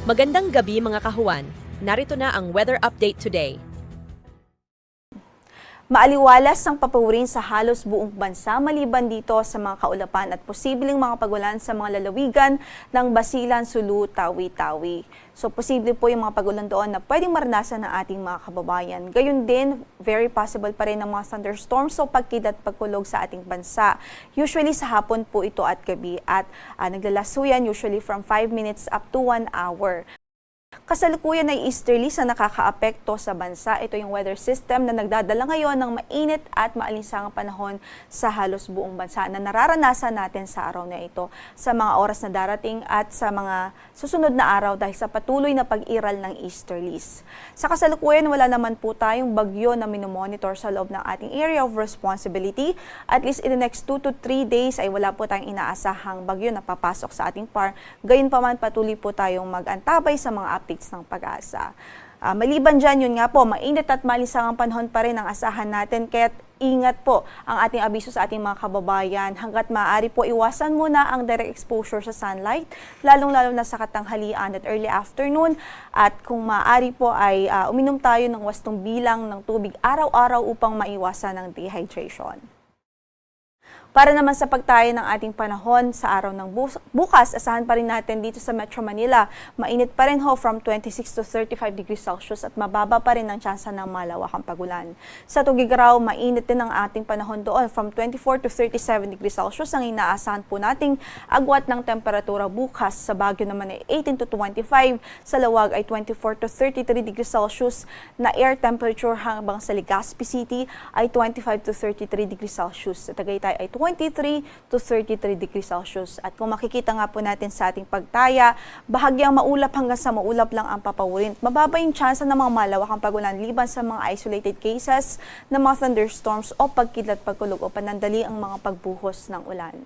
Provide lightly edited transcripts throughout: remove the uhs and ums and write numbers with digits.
Magandang gabi mga kahuwan. Narito na ang weather update today. Maaliwalas ang papawirin sa halos buong bansa maliban dito sa mga kaulapan at posibleng mga pagulan sa mga lalawigan ng Basilan, Sulu, Tawi-Tawi. So posible po yung mga pagulan doon na pwedeng maranasan ng ating mga kababayan. Gayun din, very possible pa rin ng mga thunderstorms o pagkid at pagkulog sa ating bansa. Usually sa hapon po ito at gabi at naglalasuyan usually from 5 minutes up to 1 hour. Kasalukuyan ay easterlies na nakakaapekto sa bansa. Ito yung weather system na nagdadala ngayon ng mainit at maalinsangang panahon sa halos buong bansa na nararanasan natin sa araw na ito sa mga oras na darating at sa mga susunod na araw dahil sa patuloy na pag-iral ng easterlies. Sa kasalukuyan, wala naman po tayong bagyo na minomonitor sa loob ng ating area of responsibility. At least in the next 2 to 3 days ay wala po tayong inaasahang bagyo na papasok sa ating par. Gayunpaman, patuloy po tayong mag-antabay sa mga updates ng Pag-asa. Maliban dyan, yun nga po, mainit at malinsangang panahon pa rin ang asahan natin, kaya ingat po ang ating abiso sa ating mga kababayan. Hanggat maaari po, iwasan muna ang direct exposure sa sunlight, lalong-lalo na sa katanghalian at early afternoon. At kung maaari po ay uminom tayo ng wastong bilang ng tubig araw-araw upang maiwasan ang dehydration. Para naman sa pagtayo ng ating panahon sa araw ng bukas, asahan pa rin natin dito sa Metro Manila. Mainit pa rin ho from 26 to 35 degrees Celsius at mababa pa rin ang tsansa ng malawakang pagulan. Sa Tuguegarao, mainit din ang ating panahon doon from 24 to 37 degrees Celsius ang inaasahan po nating agwat ng temperatura bukas. Sa Baguio naman ay 18 to 25, sa Lawag ay 24 to 33 degrees Celsius na air temperature habang sa Legazpi City ay 25 to 33 degrees Celsius. Sa Tagaytay ay 23 to 33 degrees Celsius. At kung makikita nga po natin sa ating pagtaya, bahagyang maulap hanggang sa maulap lang ang papawirin. Mababa yung tsansa ng mga malawakang pagulan liban sa mga isolated cases ng mga thunderstorms o pagkidlat pagkulog o panandali ang mga pagbuhos ng ulan.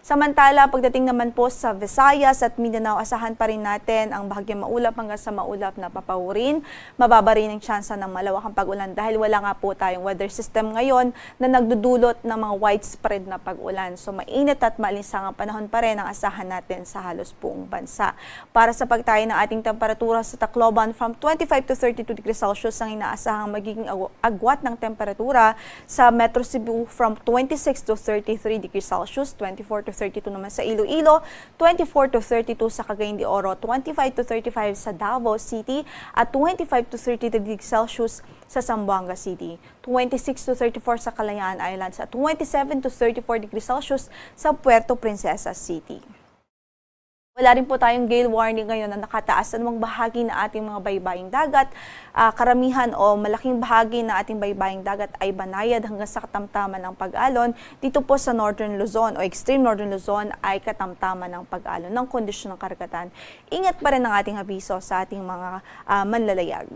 Samantala, pagdating naman po sa Visayas at Mindanao, asahan pa rin natin ang bahagyang maulap hanggang sa maulap na papawirin. Mababa rin ang tsansa ng malawakang pag-ulan dahil wala nga po tayong weather system ngayon na nagdudulot ng mga widespread na pag-ulan. So mainit at maalinsangang panahon pa rin ang asahan natin sa halos buong bansa. Para sa pagtayo ng ating temperatura sa Tacloban, from 25 to 32 degrees Celsius ang inaasahang magiging agwat ng temperatura. Sa Metro Cebu, from 26 to 33 degrees Celsius, 24 to 32 naman sa Iloilo, 24 to 32 sa Cagayan de Oro, 25 to 35 sa Davao City, at 25 to 30 degrees Celsius sa Zamboanga City, 26 to 34 sa Kalayaan Islands, at 27 to 34 degrees Celsius sa Puerto Princesa City. Wala rin po tayong gale warning ngayon na nakataas sa anumang bahagi na ating mga baybaying dagat. Karamihan o malaking bahagi na ating baybaying dagat ay banayad hanggang sa katamtaman ng pag-alon. Dito po sa Northern Luzon o Extreme Northern Luzon ay katamtaman ng pag-alon ng kondisyon ng karagatan. Ingat pa rin ang ating abiso sa ating mga manlalayag.